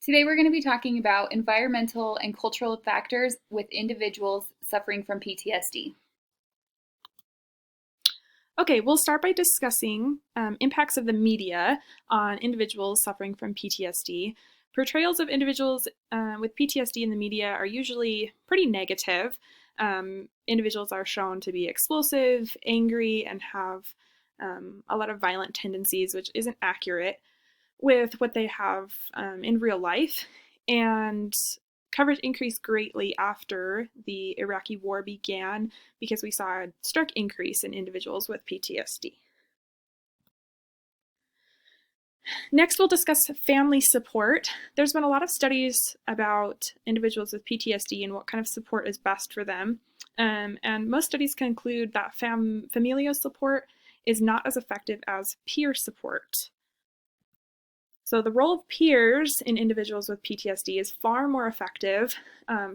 Today we're going to be talking about environmental and cultural factors with individuals suffering from PTSD. Okay, we'll start by discussing impacts of the media on individuals suffering from PTSD. Portrayals of individuals with PTSD in the media are usually pretty negative. Individuals are shown to be explosive, angry, and have a lot of violent tendencies, which isn't accurate with what they have in real life. And coverage increased greatly after the Iraqi war began because we saw a stark increase in individuals with PTSD. Next, we'll discuss family support. There's been a lot of studies about individuals with PTSD and what kind of support is best for them. And most studies conclude that familial support is not as effective as peer support. So the role of peers in individuals with PTSD is far more effective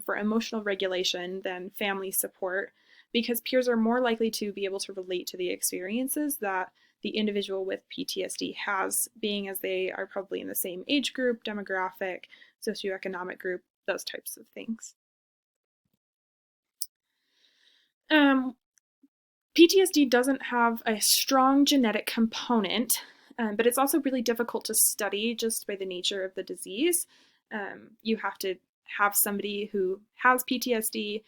for emotional regulation than family support because peers are more likely to be able to relate to the experiences that the individual with PTSD has, being as they are probably in the same age group, demographic, socioeconomic group, those types of things. PTSD doesn't have a strong genetic component, but it's also really difficult to study just by the nature of the disease. You have to have somebody who has PTSD,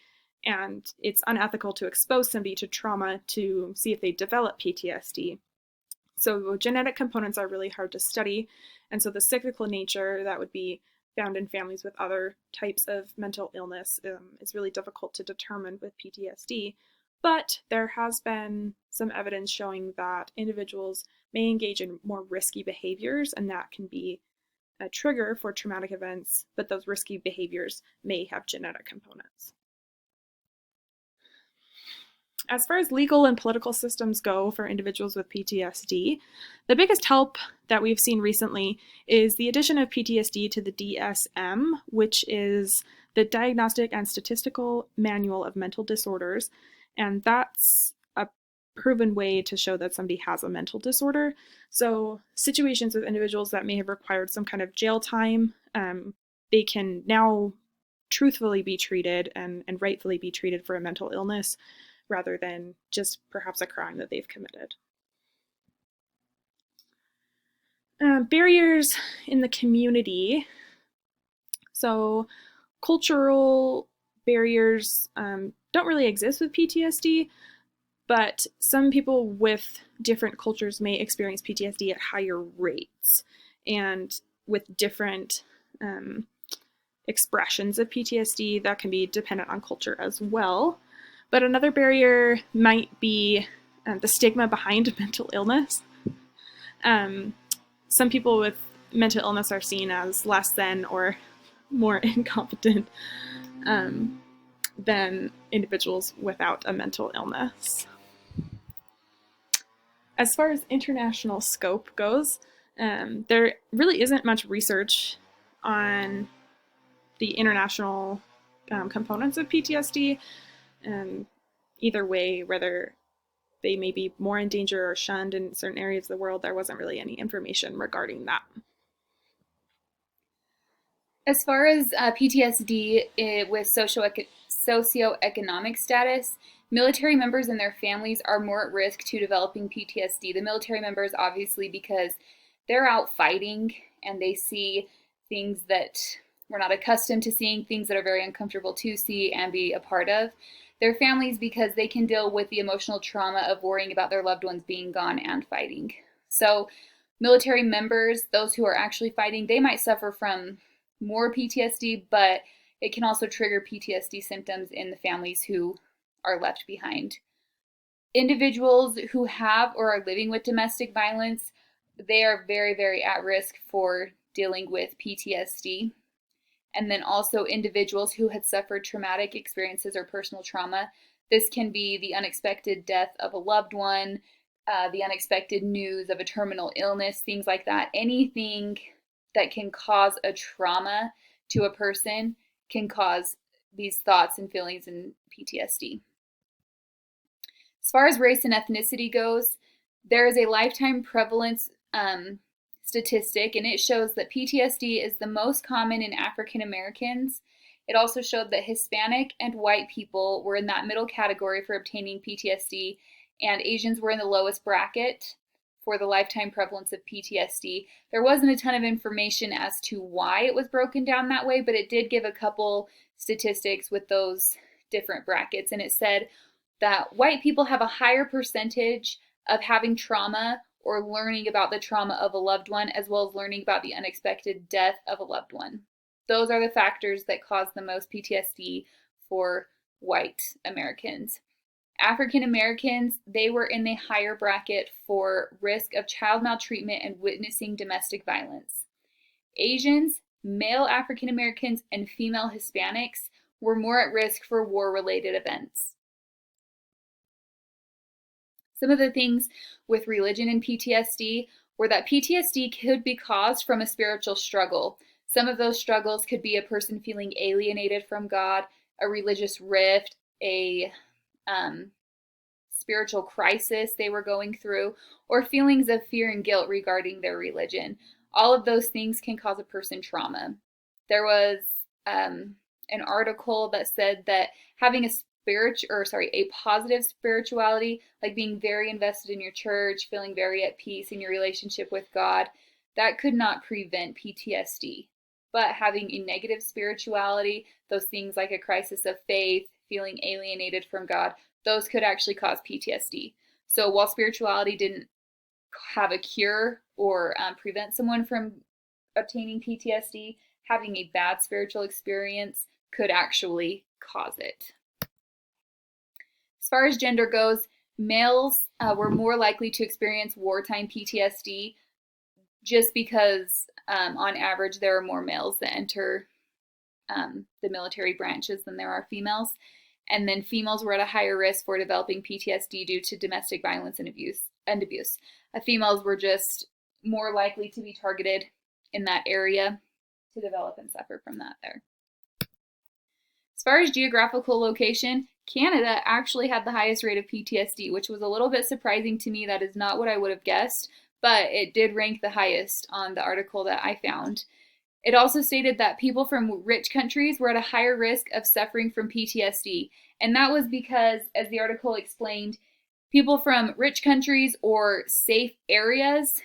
and it's unethical to expose somebody to trauma to see if they develop PTSD. So genetic components are really hard to study, and so the cyclical nature that would be found in families with other types of mental illness is really difficult to determine with PTSD. But there has been some evidence showing that individuals may engage in more risky behaviors, and that can be a trigger for traumatic events, but those risky behaviors may have genetic components. As far as legal and political systems go for individuals with PTSD, the biggest help that we've seen recently is the addition of PTSD to the DSM, which is the Diagnostic and Statistical Manual of Mental Disorders. And that's a proven way to show that somebody has a mental disorder. So situations with individuals that may have required some kind of jail time, they can now truthfully be treated and rightfully be treated for a mental illness rather than just perhaps a crime that they've committed. Barriers in the community. So cultural barriers don't really exist with PTSD, but some people with different cultures may experience PTSD at higher rates and with different expressions of PTSD that can be dependent on culture as well. But another barrier might be the stigma behind mental illness. Some people with mental illness are seen as less than or more incompetent than individuals without a mental illness. As far as international scope goes, there really isn't much research on the international components of PTSD. Either way, whether they may be more in danger or shunned in certain areas of the world, there wasn't really any information regarding that. As far as PTSD with socioeconomic status, military members and their families are more at risk to developing PTSD. The military members, obviously, because they're out fighting and they see things that we're not accustomed to seeing, things that are very uncomfortable to see and be a part of. Their families, because they can deal with the emotional trauma of worrying about their loved ones being gone and fighting. So military members, those who are actually fighting, they might suffer from more PTSD, but it can also trigger PTSD symptoms in the families who are left behind. Individuals who have or are living with domestic violence, they are very, very at risk for dealing with PTSD. And then also individuals who had suffered traumatic experiences or personal trauma. This can be the unexpected death of a loved one, the unexpected news of a terminal illness, things like that. Anything that can cause a trauma to a person can cause these thoughts and feelings in PTSD. As far as race and ethnicity goes, there is a lifetime prevalence statistic, and it shows that PTSD is the most common in African Americans. It also showed that Hispanic and white people were in that middle category for obtaining PTSD, and Asians were in the lowest bracket for the lifetime prevalence of PTSD. There wasn't a ton of information as to why it was broken down that way, but it did give a couple statistics with those different brackets, and it said that white people have a higher percentage of having trauma or learning about the trauma of a loved one, as well as learning about the unexpected death of a loved one. Those are the factors that cause the most PTSD for white Americans. African Americans, they were in the higher bracket for risk of child maltreatment and witnessing domestic violence. Asians, male African Americans, and female Hispanics were more at risk for war-related events. Some of the things with religion and PTSD were that PTSD could be caused from a spiritual struggle. Some of those struggles could be a person feeling alienated from God, a religious rift, a spiritual crisis they were going through, or feelings of fear and guilt regarding their religion. All of those things can cause a person trauma. There was an article that said that having a positive spirituality, like being very invested in your church, feeling very at peace in your relationship with God, that could not prevent PTSD. But having a negative spirituality, those things like a crisis of faith, feeling alienated from God, those could actually cause PTSD. So while spirituality didn't have a cure or prevent someone from obtaining PTSD, having a bad spiritual experience could actually cause it. As far as gender goes, males were more likely to experience wartime PTSD just because on average there are more males that enter the military branches than there are females. And then females were at a higher risk for developing PTSD due to domestic violence and abuse. Females were just more likely to be targeted in that area to develop and suffer from that there. As far as geographical location, Canada actually had the highest rate of PTSD, which was a little bit surprising to me. That is not what I would have guessed, but it did rank the highest on the article that I found. It also stated that people from rich countries were at a higher risk of suffering from PTSD. And that was because, as the article explained, people from rich countries or safe areas,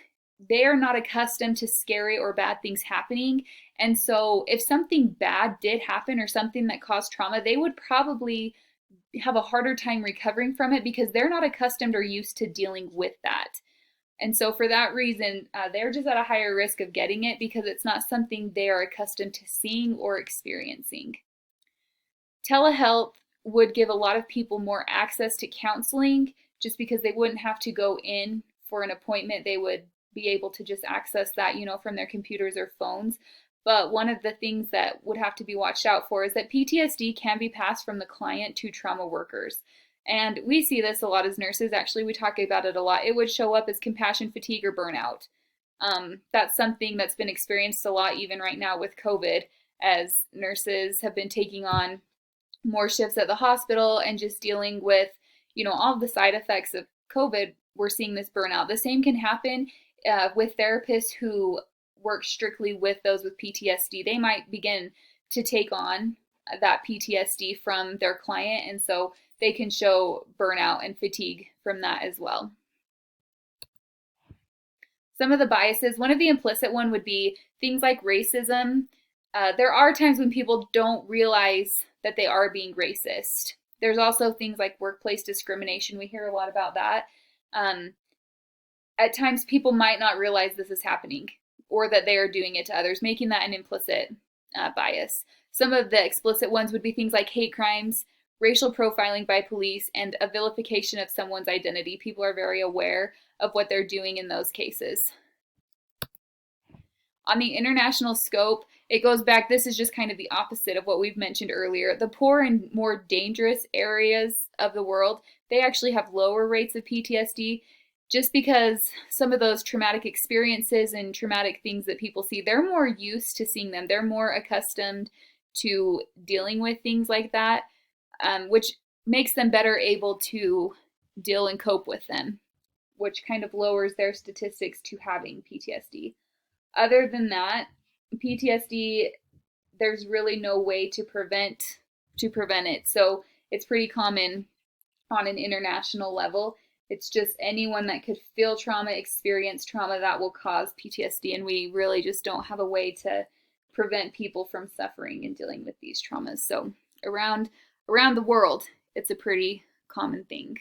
they are not accustomed to scary or bad things happening. And so if something bad did happen or something that caused trauma, they would probably have a harder time recovering from it because they're not accustomed or used to dealing with that. And so for that reason, they're just at a higher risk of getting it because it's not something they are accustomed to seeing or experiencing. Telehealth would give a lot of people more access to counseling just because they wouldn't have to go in for an appointment. They would be able to just access that, from their computers or phones. But one of the things that would have to be watched out for is that PTSD can be passed from the client to trauma workers. And we see this a lot as nurses. Actually, we talk about it a lot. It would show up as compassion fatigue or burnout. That's something that's been experienced a lot even right now with COVID, as nurses have been taking on more shifts at the hospital and just dealing with, all of the side effects of COVID. We're seeing this burnout. The same can happen with therapists who work strictly with those with PTSD. They might begin to take on that PTSD from their client, and so they can show burnout and fatigue from that as well. Some of the biases, one of the implicit one would be things like racism. There are times when people don't realize that they are being racist. There's also things like workplace discrimination. We hear a lot about that. At times people might not realize this is happening or that they are doing it to others, making that an implicit bias. Some of the explicit ones would be things like hate crimes, racial profiling by police, and a vilification of someone's identity. People are very aware of what they're doing in those cases. On the international scope, it goes back, this is just kind of the opposite of what we've mentioned earlier. The poor and more dangerous areas of the world, they actually have lower rates of PTSD just because some of those traumatic experiences and traumatic things that people see, they're more used to seeing them. They're more accustomed to dealing with things like that, which makes them better able to deal and cope with them, which kind of lowers their statistics to having PTSD. Other than that, PTSD, there's really no way to prevent it. So it's pretty common on an international level. It's just anyone that could feel trauma, experience trauma, that will cause PTSD, and we really just don't have a way to prevent people from suffering and dealing with these traumas. So around the world, it's a pretty common thing.